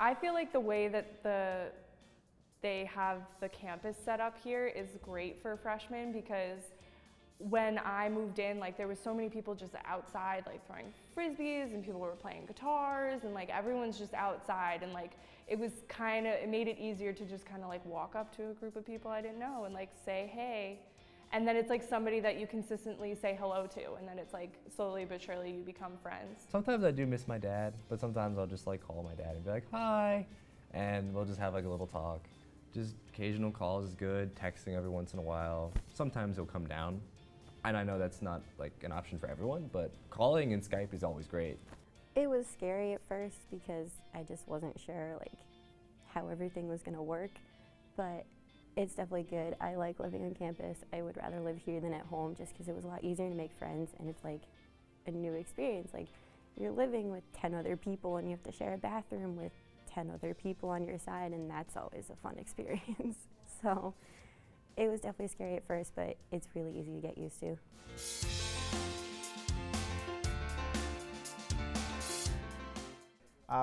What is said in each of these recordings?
I feel like the way that they have the campus set up here is great for freshmen, because when I moved in, like, there was so many people just outside, like throwing frisbees, and people were playing guitars, and like everyone's just outside, and like it made it easier to just kind of like walk up to a group of people I didn't know and like say hey. And then it's like somebody that you consistently say hello to, and then it's like slowly but surely you become friends. Sometimes I do miss my dad, but sometimes I'll just like call my dad and be like, hi, and we'll just have like a little talk. Just occasional calls is good, texting every once in a while. Sometimes he'll come down, and I know that's not like an option for everyone, but calling and Skype is always great. It was scary at first because I just wasn't sure like how everything was gonna work, but it's definitely good. I like living on campus. I would rather live here than at home just because it was a lot easier to make friends, and it's like a new experience. Like, you're living with 10 other people and you have to share a bathroom with 10 other people on your side, and that's always a fun experience. So it was definitely scary at first, but it's really easy to get used to.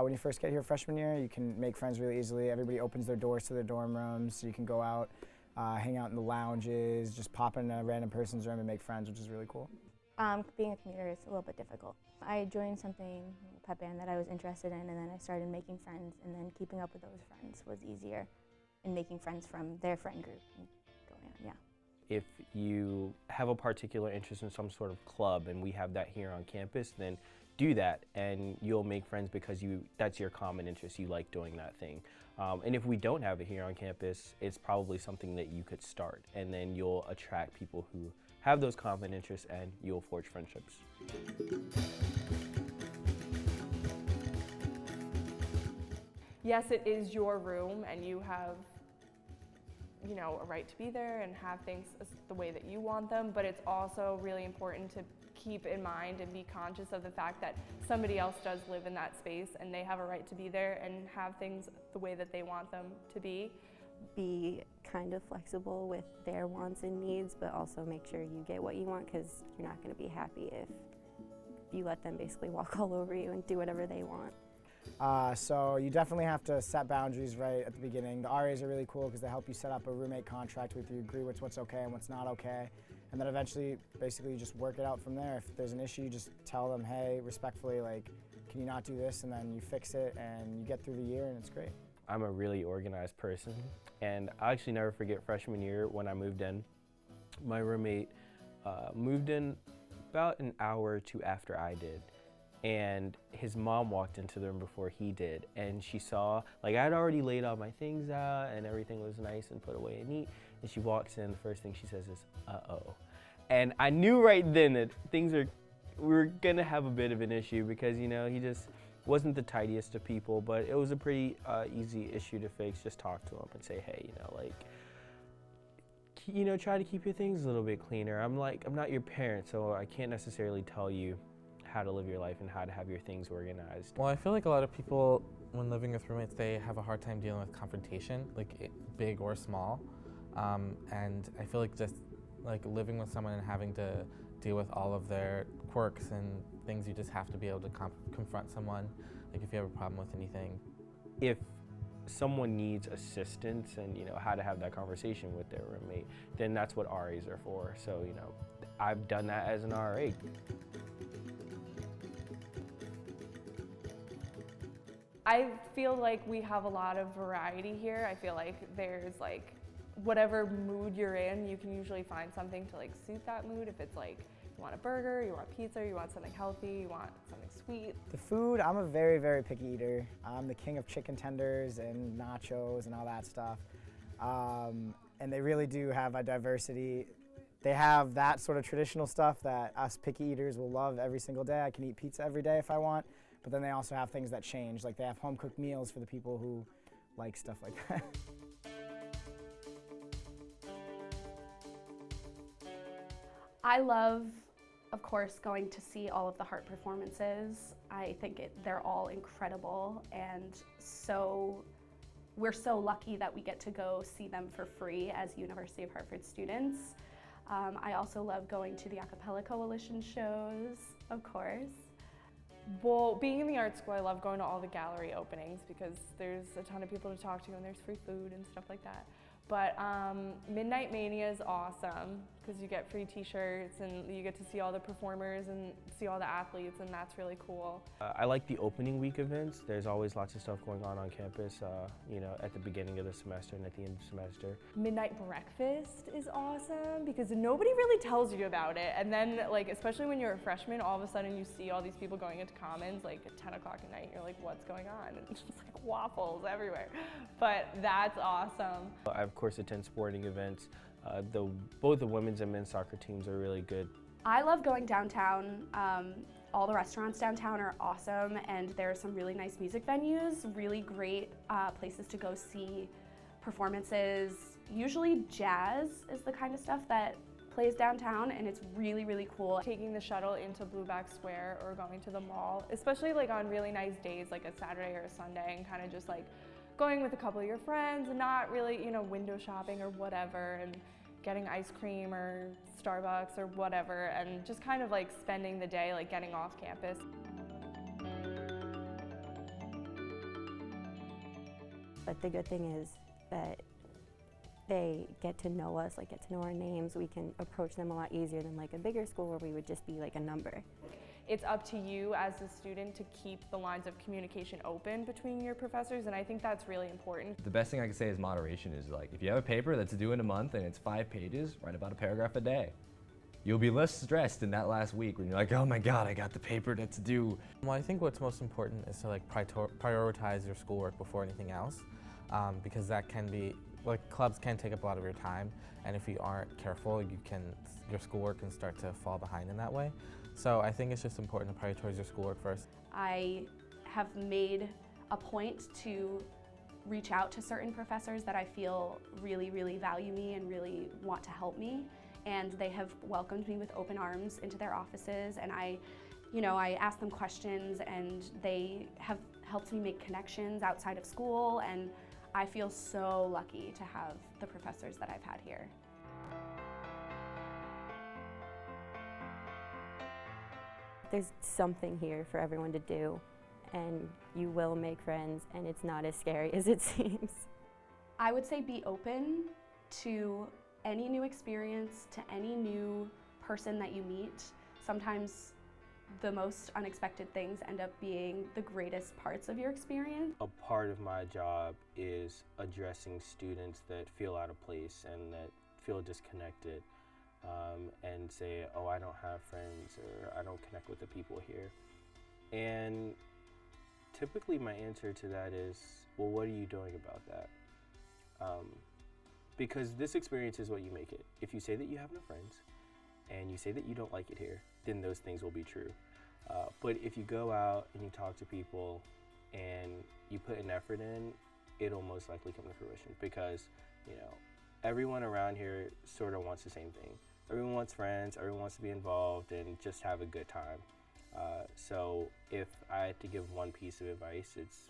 When you first get here freshman year, you can make friends really easily. Everybody opens their doors to their dorm rooms, so you can go out, hang out in the lounges, just pop in a random person's room and make friends, which is really cool. Being a commuter is a little bit difficult. I joined something, a pep band that I was interested in, and then I started making friends, and then keeping up with those friends was easier, and making friends from their friend group and going on, yeah. If you have a particular interest in some sort of club, and we have that here on campus, then do that, and you'll make friends because that's your common interest. You like doing that thing. And if we don't have it here on campus, it's probably something that you could start, and then you'll attract people who have those common interests, and you'll forge friendships. Yes, it is your room, and you have, you know, a right to be there and have things the way that you want them, but it's also really important to keep in mind and be conscious of the fact that somebody else does live in that space, and they have a right to be there and have things the way that they want them to be. Be kind of flexible with their wants and needs, but also make sure you get what you want, because you're not going to be happy if you let them basically walk all over you and do whatever they want. So you definitely have to set boundaries right at the beginning. The RAs are really cool because they help you set up a roommate contract with you, agree with what's okay and what's not okay, and then eventually, basically, you just work it out from there. If there's an issue, you just tell them, hey, respectfully, like, can you not do this? And then you fix it, and you get through the year, and it's great. I'm a really organized person, and I actually never forget freshman year when I moved in. My roommate moved in about an hour or two after I did. And his mom walked into the room before he did, and she saw, like, I had already laid all my things out and everything was nice and put away and neat, and she walks in, the first thing she says is, uh-oh. And I knew right then that we were gonna have a bit of an issue, because, you know, he just wasn't the tidiest of people, but it was a pretty easy issue to fix. Just talk to him and say, hey, you know, like, you know, try to keep your things a little bit cleaner. I'm not your parent, so I can't necessarily tell you how to live your life and how to have your things organized. Well, I feel like a lot of people, when living with roommates, they have a hard time dealing with confrontation, like big or small. And I feel like just like living with someone and having to deal with all of their quirks and things, you just have to be able to confront someone, like if you have a problem with anything. If someone needs assistance and, you know, how to have that conversation with their roommate, then that's what RAs are for. So, you know, I've done that as an RA. I feel like we have a lot of variety here. I feel like there's like, whatever mood you're in, you can usually find something to like suit that mood. If it's like, you want a burger, you want pizza, you want something healthy, you want something sweet. The food, I'm a very, very picky eater. I'm the king of chicken tenders and nachos and all that stuff. And they really do have a diversity. They have that sort of traditional stuff that us picky eaters will love every single day. I can eat pizza every day if I want, but then they also have things that change. Like they have home-cooked meals for the people who like stuff like that. I love, of course, going to see all of the Hart performances. I think they're all incredible, and we're so lucky that we get to go see them for free as University of Hartford students. I also love going to the A Cappella Coalition shows, of course. Well, being in the art school, I love going to all the gallery openings because there's a ton of people to talk to and there's free food and stuff like that. But Midnight Mania is awesome because you get free t-shirts and you get to see all the performers and see all the athletes, and that's really cool. I like the opening week events. There's always lots of stuff going on campus, you know, at the beginning of the semester and at the end of the semester. Midnight breakfast is awesome because nobody really tells you about it. And then, like, especially when you're a freshman, all of a sudden you see all these people going into commons like at 10 o'clock at night. You're like, what's going on? And it's just like waffles everywhere. But that's awesome. I, of course, attend sporting events. Both the women's and men's soccer teams are really good. I love going downtown. All the restaurants downtown are awesome, and there are some really nice music venues, really great places to go see performances. Usually jazz is the kind of stuff that plays downtown, and it's really, really cool. Taking the shuttle into Blueback Square or going to the mall, especially like on really nice days like a Saturday or a Sunday, and kind of just like going with a couple of your friends and not really, you know, window shopping or whatever, and getting ice cream or Starbucks or whatever, and just kind of like spending the day like getting off campus. But the good thing is that they get to know us, like get to know our names. We can approach them a lot easier than like a bigger school where we would just be like a number. It's up to you as a student to keep the lines of communication open between your professors, and I think that's really important. The best thing I can say is moderation is like, if you have a paper that's due in a month and it's 5 pages, write about a paragraph a day. You'll be less stressed in that last week when you're like, oh my God, I got the paper that's due. Well, I think what's most important is to like prioritize your schoolwork before anything else, because that can be, like clubs can take up a lot of your time, and if you aren't careful, your schoolwork can start to fall behind in that way. So I think it's just important to prioritize your schoolwork first. I have made a point to reach out to certain professors that I feel really, really value me and really want to help me. And they have welcomed me with open arms into their offices, and I ask them questions, and they have helped me make connections outside of school, and I feel so lucky to have the professors that I've had here. There's something here for everyone to do, and you will make friends, and it's not as scary as it seems. I would say be open to any new experience, to any new person that you meet. Sometimes the most unexpected things end up being the greatest parts of your experience. A part of my job is addressing students that feel out of place and that feel disconnected. And say, oh, I don't have friends, or I don't connect with the people here. And typically my answer to that is, well, what are you doing about that? Because this experience is what you make it. If you say that you have no friends, and you say that you don't like it here, then those things will be true. But if you go out and you talk to people and you put an effort in, it'll most likely come to fruition, because, you know, everyone around here sort of wants the same thing. Everyone wants friends, everyone wants to be involved and just have a good time. So if I had to give one piece of advice, it's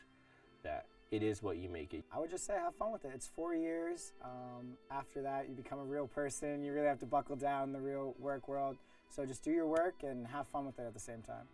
that it is what you make it. I would just say have fun with it. It's 4 years. After that, you become a real person. You really have to buckle down in the real work world. So just do your work and have fun with it at the same time.